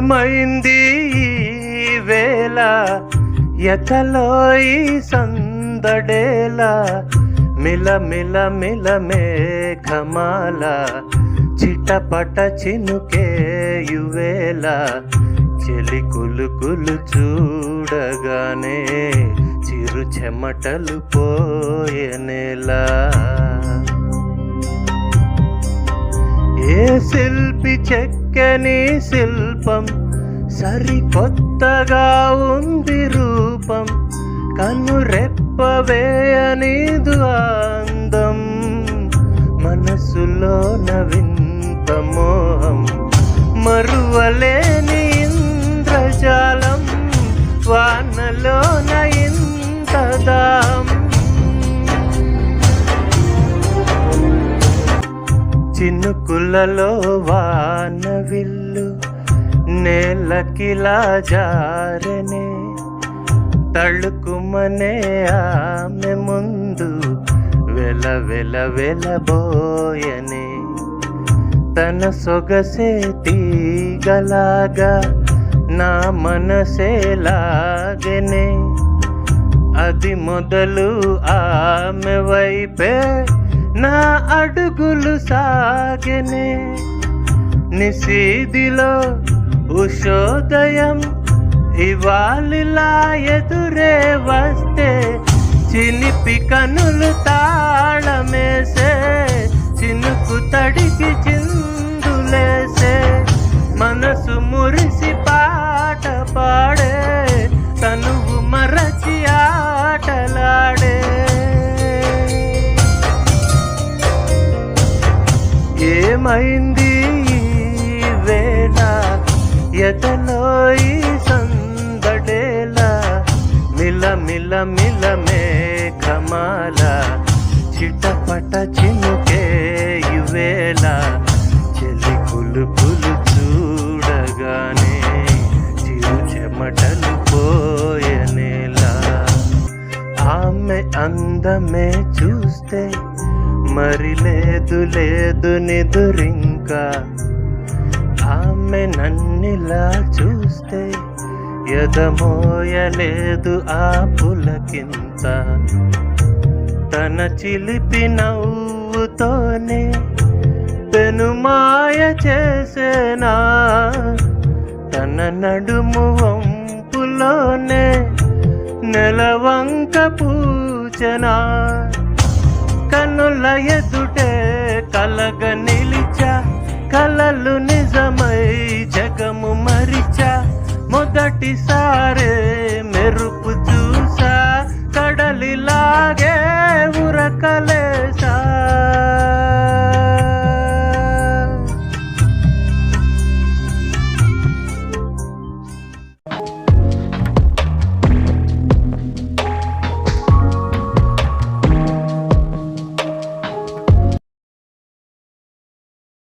ఏమైంది ఈ వేళ ఎతలో ఈ సందడేలా మిల మిల మిల మేఘమాల చిటపట చినుకేయువేళ చెలి కులుకులు చూడగానే చిరు చెమటలు పోయెనేలా ఏ శిల్పి చెక్కని శిల్పం సరికొత్తగా ఉంది రూపం కనురెప్పవేయనిదు అందం మనసులోన వింత మోహం మరువలేని ఇంద్రజాలం వానలోన ఇంత దాహం చినుకులలో వాన విల్లు నేలకిలా జారనే తళుకుమనే ఆమె ముందు వెల వెల వెలబోయనే తన సొగసే తీగలాగా నా మనసే లాగనే అది మొదలు ఆమె వైపే నా అడుగులు సాగెనే నిశీదిలో ఉషోదయం ఇవాళిలా ఎదురే వస్తే చిలిపి కనులు తాళమేసే చినుకు తడికి చిందులేసే మనసు మురిసి పాట పాడే తనువు మరచి ఆటలాడే ఏమైంది ఈ వేళ ఎతలో ఈ సందడేలా మిల మిల మిల మేఘమాల చిటపట చినుకేయువేళ చెలి కులుకులు చూడగానే చిరు చెమటలు పోయెనేలా ఆమె అందమే చూస్తే మరి లేదు లేదు నిదురింకా ఆమె నన్నిలా చూస్తే ఎదమోయలేదు ఆ పులకింత తన చిలిపి నవ్వుతోనే పెనుమాయ చేసేనా తన నడుము వంపులోనే నెలవంక పూచనా కనుల ఎదుటే కలగ నిలిచా కలలు నిజమై జగము మరిచా మొదటిసారే మెరుపు చూసా కడలిలాగే ఉరకలేసా